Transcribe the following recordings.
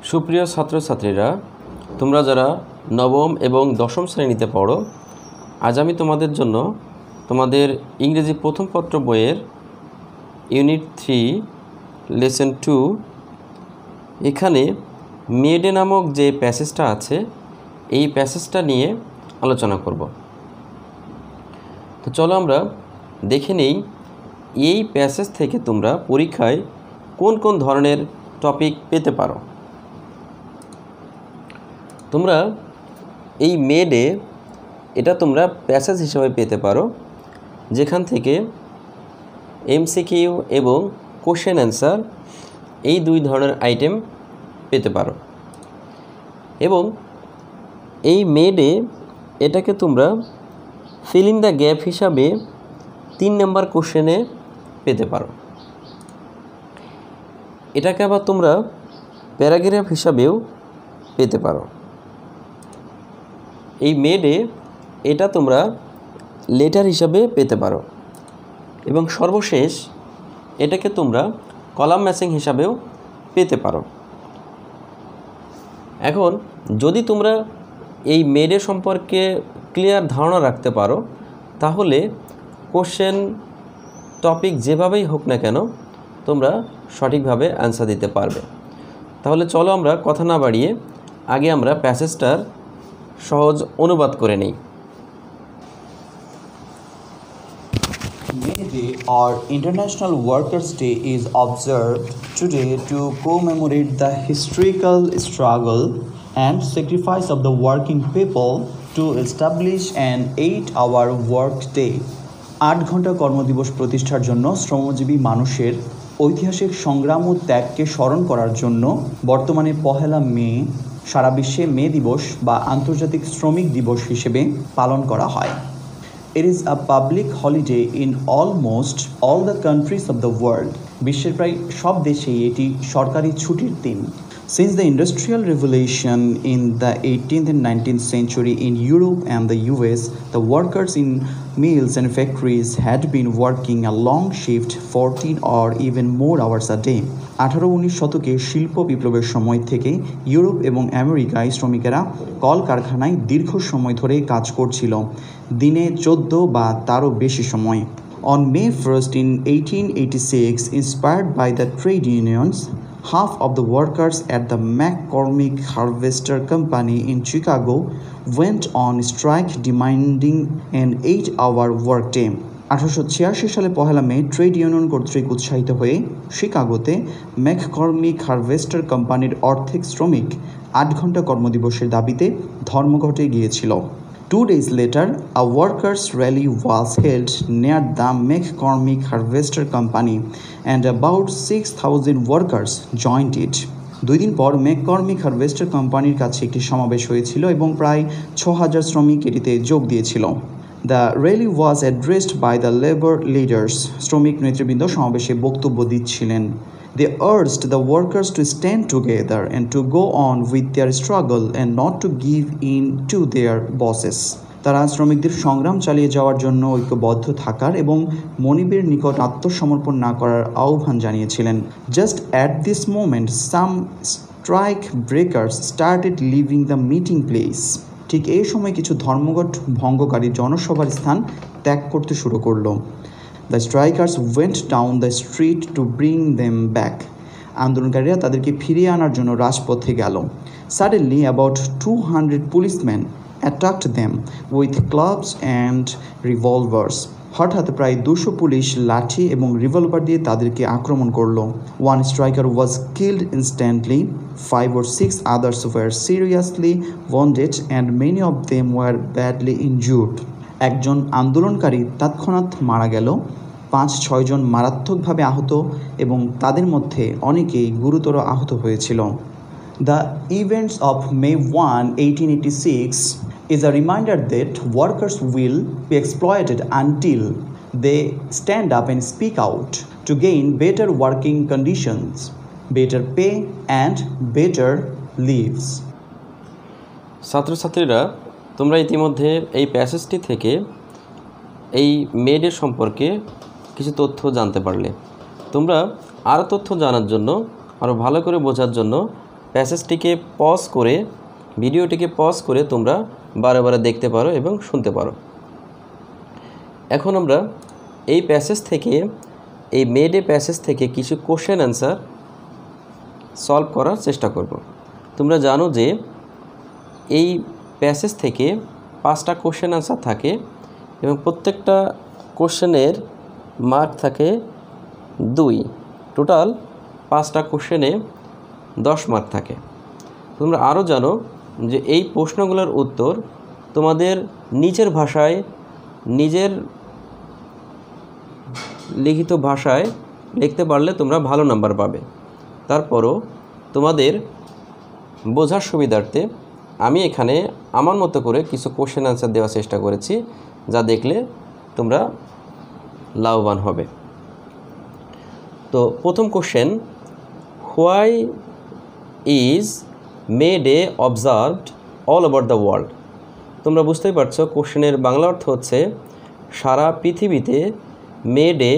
সুপ্রিয় ছাত্রছাত্রীরা, তোমরা যারা নবম এবং দশম শ্রেণীতে পড়ো, আজ আমি তোমাদের জন্য তোমাদের ইংরেজি প্রথম পত্র বইয়ের ইউনিট 3 লেসন 2 এখানে মেডে নামক যে প্যাসেজটা আছে এই প্যাসেজটা নিয়ে আলোচনা করব। তো চলো আমরা দেখে নেই এই প্যাসেজ থেকে তোমরা পরীক্ষায় কোন কোন ধরনের টপিক পেতে পারো। তোমরা এই মেডে এটা তোমরা প্যাসেজ হিসেবে পেতে পারো, যেখান থেকে এমসিকিউ এবং কোশ্চেন অ্যান্সার এই দুই ধরনের আইটেম পেতে পারো। এবং এই মেডে এটাকে তোমরা ফিল ইন দ্য গ্যাপ হিসাবে 3 নম্বর কোশ্চেনে পেতে পারো। এটাকে আবার তোমরা প্যারাগ্রাফ হিসাবেও পেতে পারো। এই মেডে এটা তোমরা লেটার হিসাবে পেতে পারো এবং সর্বশেষ এটাকে তোমরা কলাম ম্যাচিং হিসাবেও পেতে পারো। এখন যদি তোমরা এই মেডে সম্পর্কে ক্লিয়ার ধারণা রাখতে পারো, তাহলে কোশ্চেন টপিক যেভাবেই হোক না কেন তোমরা সঠিকভাবে অ্যান্সার দিতে পারবে। তাহলে চলো আমরা কথা না বাড়িয়ে আগে আমরা প্যাসেজটার সহজ অনুবাদ করে নেই। May Day or International Workers' Day is observed today to commemorate the historical struggle and sacrifice of the working people to establish an 8-hour work day. 8 ঘন্টা কর্মদিবস প্রতিষ্ঠার জন্য শ্রমজীবী মানুষের ঐতিহাসিক সংগ্রাম ও ত্যাগকে স্মরণ করার জন্য বর্তমানে 1 মে সারা বিশ্বে মে দিবস বা আন্তর্জাতিক শ্রমিক দিবস হিসেবে পালন করা হয়। It is a public holiday in almost all the countries of the world. বিশ্বের প্রায় সব দেশেই এটি সরকারি ছুটির দিন। Since the Industrial Revolution in the 18th and 19th century in Europe and the US, the workers in mills and factories had been working a long shift, 14 or even more hours a day. 18-19 শতকে শিল্প বিপ্লবের সময় থেকে Europe এবং আমেরিকায় শ্রমিকেরা কলকারখানায় দীর্ঘ সময় ধরে কাজ করছিল, দিনে 14 বা তারও বেশি সময়। On May 1st in 1886, inspired by the trade unions, half of the workers at the McCormick Harvester Company in Chicago went on strike demanding an 8-hour workday. 1886 সালে 1 মে ট্রেড ইউনিয়ন কর্তৃক উৎসাহিত হয়ে শিকাগোতে ম্যাককর্মিক হারভেস্টার কোম্পানির অর্ধেক শ্রমিক 8 ঘন্টা কর্মদিবসের দাবিতে ধর্মঘটে গিয়েছিল। 2 days later, a workers' rally was held near the McCormick Harvester Company, and about 6,000 workers joined it. 2 দিন পর ম্যাককর্মিক হারভেস্টার কোম্পানির কাছে একটি সমাবেশ হয়েছিল এবং প্রায় 6,000 শ্রমিক এটিতে যোগ দিয়েছিল। The rally was addressed by the labor leaders. শ্রমিক নেতৃবৃন্দ সমাবেশে বক্তব্য দিচ্ছিলেন। They urged the workers to stand together and to go on with their struggle and not to give in to their bosses. তারা শ্রমিকদের সংগ্রাম চালিয়ে যাওয়ার জন্য ঐক্যবদ্ধ থাকার এবং মনিবের নিকট আত্মসমর্পণ না করার আহ্বান জানিয়েছিলেন। Just at this moment, some strike breakers started leaving the meeting place. ঠিক এই সময় কিছু ধর্মঘট ভঙ্গকারী জনসভার স্থান ত্যাগ করতে শুরু করলো। The strikers went down the street to bring them back. আন্দোলনকারীরা তাদেরকে ফিরিয়ে আনার জন্য রাজপথে গেল। Suddenly, about 200 policemen attacked them with clubs and revolvers. হঠাৎ প্রায় 200 পুলিশ লাঠি এবং রিভলভার দিয়ে তাদেরকে আক্রমণ করলো। One striker was killed instantly. 5 or 6 others were seriously wounded and many of them were badly injured. একজন আন্দোলনকারী তৎক্ষণাৎ মারা গেল, 5-6 জন মারাত্মকভাবে আহত এবং তাদের মধ্যে অনেকেই গুরুতর আহত হয়েছিল। The events of May 1, 1886 is a reminder that workers will be exploited until they stand up and speak out to gain better working conditions, better pay and better lives. ছাত্রছাত্রীরা, তোমরা ইতিমধ্যে এই প্যাসেজটি থেকে এই মেডের সম্পর্কে কিছু তথ্য জানতে পারলে। তোমরা আরও তথ্য জানার জন্য, আরও ভালো করে বোঝার জন্য প্যাসেজটিকে পজ করে ভিডিওটিকে পজ করে তোমরা বারে বারে দেখতে পারো এবং শুনতে পারো। এখন আমরা এই প্যাসেজ থেকে এই মে ডে প্যাসেজ থেকে কিছু কোশ্চেন অ্যান্সার সলভ করার চেষ্টা করব। তোমরা জানো যে এই প্যাসেজ থেকে 5টা কোশ্চেন অ্যান্সার থাকে এবং প্রত্যেকটা কোশ্চেনের মার্ক থাকে 2। টোটাল 5টা কোশ্চেনে 10 মার্ক থাকে। তোমরা আরও জানো যে এই প্রশ্নগুলোর উত্তর তোমাদের নিজের ভাষায় নিজের লিখিত ভাষায় লিখতে পারলে তোমরা ভালো নাম্বার পাবে। তারপরও তোমাদের বোঝার সুবিধার্থে আমি এখানে আমার মতো করে কিছু কোশ্চেন অ্যান্সার দেওয়ার চেষ্টা করেছি, যা দেখলে তোমরা লাভবান হবে। তো প্রথম question, why is May Day observed all over the world? তোমরা বুঝতেই পারছো কোশ্চেনের বাংলা অর্থ হচ্ছে সারা পৃথিবীতে মে ডে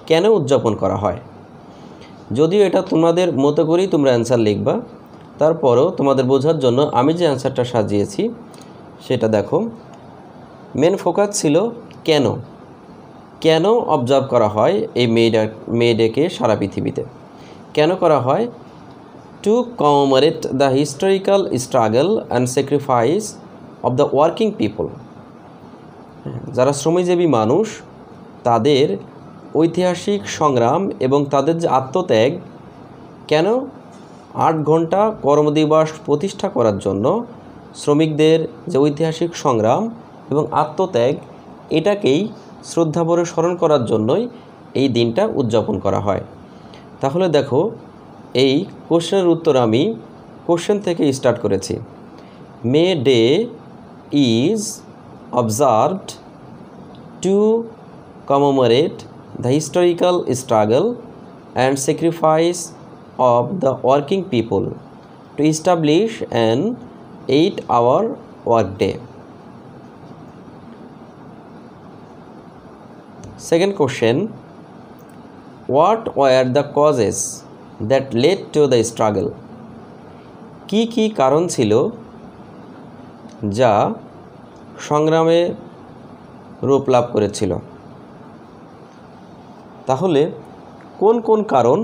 কেন উদযাপন করা হয়। যদিও এটা তোমাদের মতো করেই তোমরা অ্যান্সার লিখবা, তারপরও তোমাদের বোঝার জন্য আমি যে অ্যান্সারটা সাজিয়েছি সেটা দেখো। মেন ফোকাস ছিল কেন কেন অবজার্ভ করা হয় এই মে ডেকে সারা পৃথিবীতে। কেন করা হয়? Two commemorate the historical struggle and sacrifice of the working people. যারা শ্রমজীবী মানুষ তাদের ঐতিহাসিক সংগ্রাম এবং তাদের যে আত্মত্যাগ, কেন 8 ঘন্টা কর্মদিবস প্রতিষ্ঠা করার জন্য শ্রমিকদের যে ঐতিহাসিক সংগ্রাম এবং আত্মত্যাগ, এটাকেই শ্রদ্ধাভরে স্মরণ করার জন্যই এই দিনটা উদযাপন করা হয়। তাহলে দেখো এই কোশ্চেনের উত্তর আমি কোশ্চেন থেকে স্টার্ট করেছি। মে Day is observed two commemorate the historical struggle and sacrifice of the working people to establish an 8-hour workday. Second question, what were the causes that led to the struggle? কি কারণ ছিল যা সংগ্রামে রূপ লাভ করেছিল? তাহলে কোন কোন কারণ,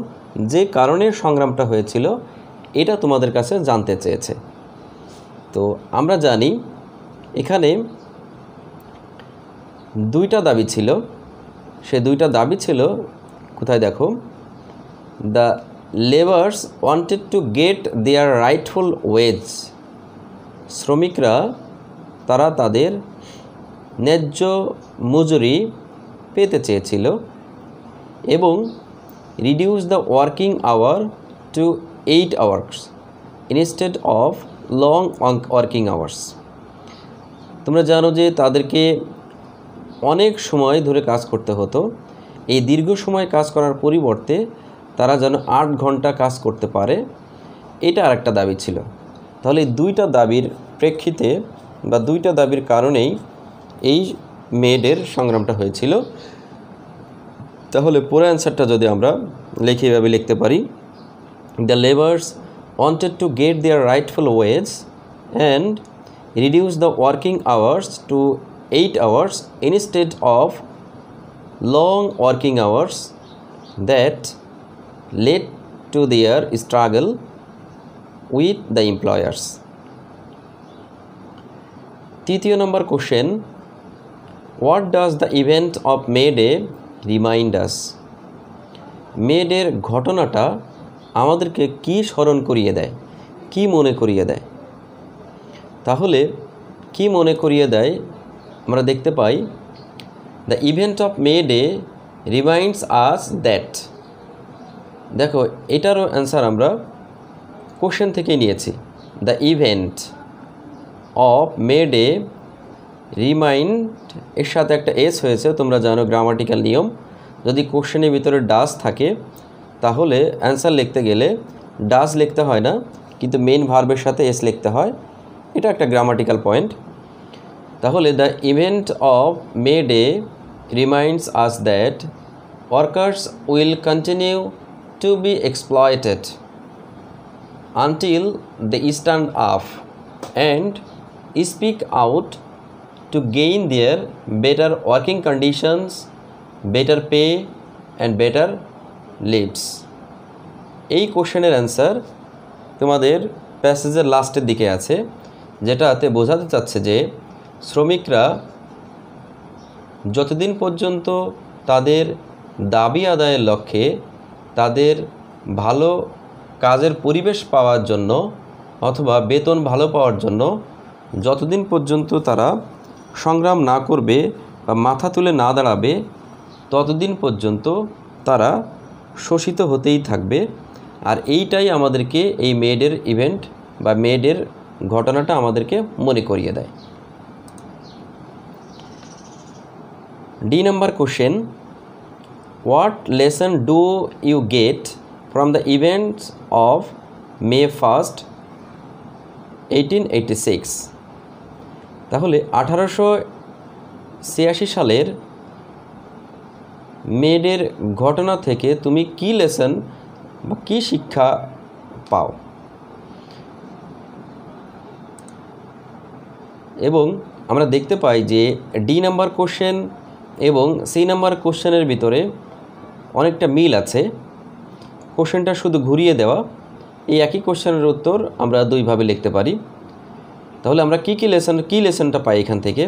যে কারণে সংগ্রামটা হয়েছিল, এটা তোমাদের কাছে জানতে চেয়েছে। তো আমরা জানি এখানে 2টা দাবি ছিল। সে 2টা দাবি ছিল কোথায় দেখো, the labours wanted to get their rightful wage. শ্রমিকরা তারা তাদের ন্যায্য মজুরি পেতে চেয়েছিল, এবং reduce the working hour to 8 hours instead of long working hours. তোমরা জানো যে তাদেরকে অনেক সময় ধরে কাজ করতে হতো। এই দীর্ঘ সময় কাজ করার পরিবর্তে তারা যেন 8 ঘন্টা কাজ করতে পারে, এটা আরেকটা দাবি ছিল। তাহলে এই 2টা দাবির প্রেক্ষিতে বা 2টা দাবির কারণেই এই মে ডের সংগ্রামটা হয়েছিল। তাহলে পুরো অ্যান্সারটা যদি আমরা লিখে এভাবে লিখতে পারি, the labours wanted to get their rightful wage and reduce the working hours to 8 hours instead of long working hours that led to their struggle with the employers. তৃতীয় number question, what does the event of May Day remind us? May ডের ঘটনাটা আমাদেরকে কি স্মরণ করিয়ে দেয়, কি মনে করিয়ে দেয়? তাহলে কি মনে করিয়ে দেয় আমরা দেখতে পাই, the event of May Day reminds us that. দেখো এটারও অ্যান্সার আমরা কোশ্চেন থেকেই নিয়েছি। The event of May Day remind, এর সাথে একটা এস হয়েছে, তোমরা জানো গ্রামাটিক্যাল নিয়ম, যদি কোশ্চেনের ভিতরে ডাস থাকে তাহলে অ্যান্সার লিখতে গেলে ডাস লিখতে হয় না, কিন্তু মেন ভার্বের সাথে এস লিখতে হয়। এটা একটা গ্রামাটিক্যাল পয়েন্ট। তাহলে the event of May Day reminds us that workers will continue to be exploited until they stand up and speak out to gain their better working conditions, better pay and better lives. এই কোশ্চেনের answer তোমাদের প্যাসেজের লাস্টের দিকে আছে, যেটাতে বোঝাতে চাচ্ছে যে শ্রমিকরা যতদিন পর্যন্ত তাদের দাবি আদায়ের লক্ষ্যে, তাদের ভালো কাজের পরিবেশ পাওয়ার জন্য অথবা বেতন ভালো পাওয়ার জন্য যতদিন পর্যন্ত তারা সংগ্রাম না করবে বা মাথা তুলে না দাঁড়াবে, ততদিন পর্যন্ত তারা শোষিত হতেই থাকবে। আর এইটাই আমাদেরকে এই মে ডের ইভেন্ট বা মে ডের ঘটনাটা আমাদেরকে মনে করিয়ে দেয়। The number question, what lesson do you get from the events of May 1, 1886? তাহলে 1886 সালের মে ডের ঘটনা থেকে তুমি কি লেসন বা কী শিক্ষা পাও? এবং আমরা দেখতে পাই যে ডি নাম্বার কোশ্চেন এবং সি নাম্বার কোশ্চেনের ভিতরে অনেকটা মিল আছে। কোশ্চেনটা শুধু ঘুরিয়ে দেওয়া, এই একই কোশ্চেনের উত্তর আমরা দুইভাবে লিখতে পারি। তাহলে আমরা কী লেসনটা পাই এখান থেকে?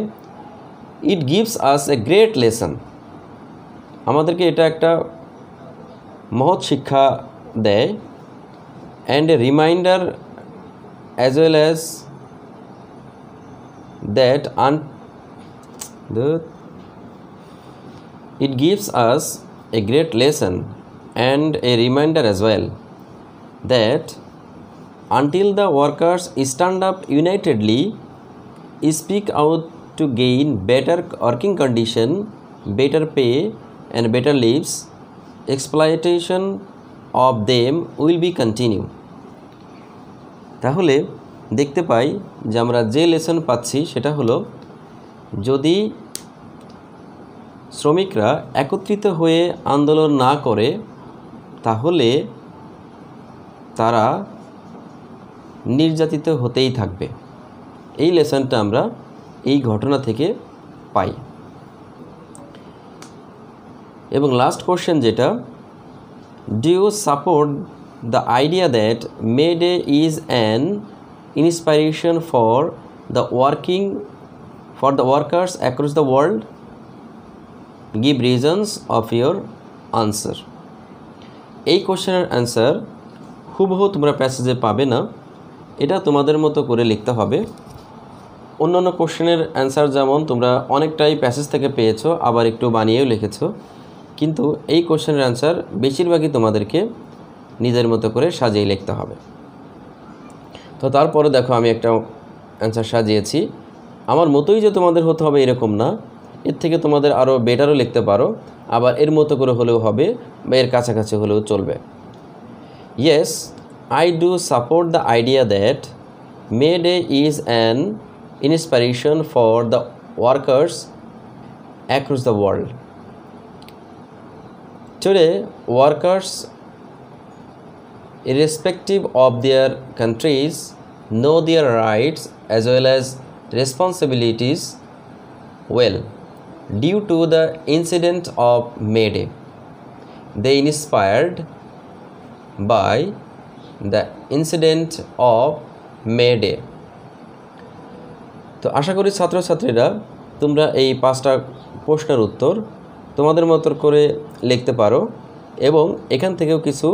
It gives us a great lesson, আমাদেরকে এটা একটা মহৎ শিক্ষা দেয়। And a reminder as well as that it gives us a great lesson and a reminder as well that until the workers stand up unitedly, speak out to gain better working condition, better pay and better lives, exploitation of them will be continue. তাহলে দেখতে পাই যে আমরা যে lesson পাচ্ছি সেটা হলো, যদি শ্রমিকরা একত্রিত হয়ে আন্দোলন না করে তাহলে তারা নির্যাতিত হতেই থাকবে। এই লেসনটা আমরা এই ঘটনা থেকে পাই। এবং লাস্ট কোশ্চেন যেটা, do you support the idea that May Day is an inspiration for the workers across the world? Give reasons of your answer. এই কোশ্চেনের অ্যান্সার হুবহু তোমরা প্যাসেজে পাবে না, এটা তোমাদের মতো করে লিখতে হবে। অন্যান্য কোশ্চেনের অ্যান্সার যেমন তোমরা অনেকটাই প্যাসেজ থেকে পেয়েছো, আবার একটু বানিয়েও লিখেছো, কিন্তু এই কোশ্চেনের অ্যান্সার বেশিরভাগই তোমাদেরকে নিজের মতো করে সাজিয়ে লিখতে হবে। তো তারপরে দেখো আমি একটা অ্যান্সার সাজিয়েছি, আমার মতোই যে তোমাদের হতে হবে এরকম না, এর থেকে তোমাদের আরও বেটারও লিখতে পারো, আবার এর মতো করে হলেও হবে বা এর কাছাকাছি হলেও চলবে। Yes, I do support the idea that May Day is an inspiration for the workers across the world. Today, workers, irrespective of their countries, know their rights as well as responsibilities well. Due to the incident of May Day, they inspired by the incident of May Day. তো আশা করি ছাত্রছাত্রীরা তোমরা এই 5টা প্রশ্নের উত্তর তোমাদের মতো করে লিখতে পারো এবং এখান থেকেও কিছু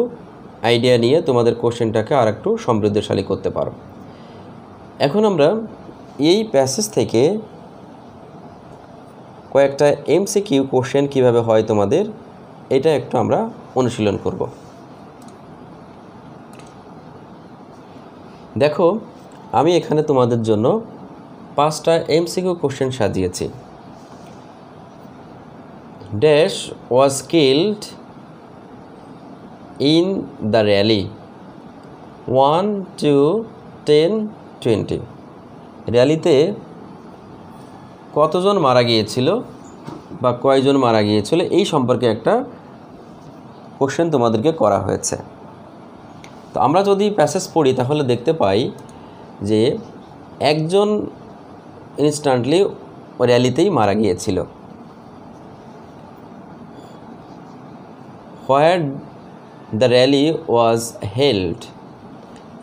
আইডিয়া নিয়ে তোমাদের কোশ্চেনটাকে আর একটু সমৃদ্ধশালী করতে পারো। এখন আমরা এই প্যাসেজ থেকে কয়েকটা এমসিকিউ কোশ্চেন কিভাবে হয় তোমাদের, এটা একটু আমরা অনুশীলন করব। দেখো আমি এখানে তোমাদের জন্য 5টা এমসিকিউ কোশ্চেন সাজিয়েছি। Dash was killed in the rally 1, 2, 10, 20। র্যালিতে কতজন মারা গিয়েছিল বা কয়জন মারা গিয়েছিল এই সম্পর্কে একটা কোশ্চেন তোমাদেরকে করা হয়েছে। তো আমরা যদি প্যাসেজ পড়ি তাহলে দেখতে পাই যে একজন ইনস্ট্যান্টলি র্যালিতেই মারা গিয়েছিল। Where the rally was held,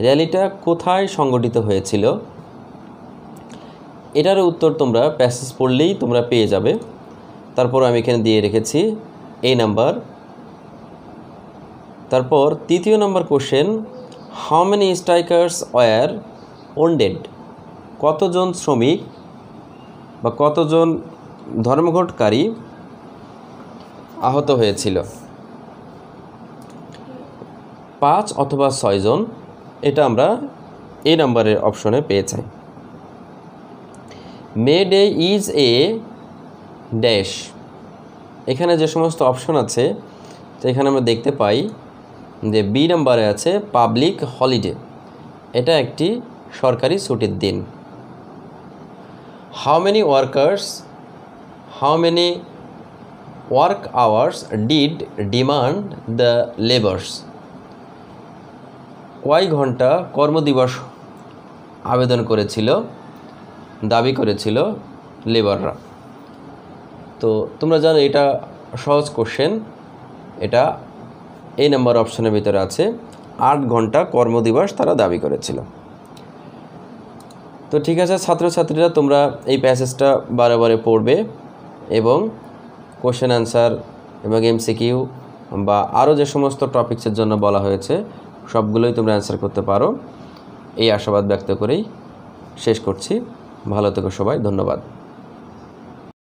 র্যালিটা কোথায় সংগঠিত হয়েছিল? এটার উত্তর তোমরা প্যাসেজ পড়লেই তোমরা পেয়ে যাবে। তারপর আমি এখানে দিয়ে রেখেছি এই নাম্বার। তারপর তৃতীয় number question, how many strikers were wounded, কতজন শ্রমিক বা কতজন ধর্মঘটকারী আহত হয়েছিল? 5 অথবা 6 জন, এটা আমরা এই নাম্বারের অপশনে পেয়ে যাই। মে ডে ইজ এ ড্যাশ, এখানে যে সমস্ত অপশন আছে তো এখানে আমরা দেখতে পাই যে বি নাম্বারে আছে পাবলিক হলিডে, এটা একটি সরকারি ছুটির দিন। How many work hours did demand the labours, কয় ঘন্টা কর্মদিবস আবেদন করেছিল, দাবি করেছিল লেবাররা? তো তোমরা জানো এটা সহজ কোশ্চেন, এটা এই নাম্বার অপশনের ভিতরে আছে, 8 ঘন্টা কর্মদিবস তারা দাবি করেছিল। তো ঠিক আছে ছাত্রছাত্রীরা, তোমরা এই প্যাসেজটা বারে বারে পড়বে এবং কোশ্চেন অ্যান্সার এবং এমসিকিউ বা আরও যে সমস্ত টপিক্সের জন্য বলা হয়েছে সবগুলোই তোমরা অ্যান্সার করতে পারো, এই আশাবাদ ব্যক্ত করেই শেষ করছি। ভালো থেকো সবাই, ধন্যবাদ।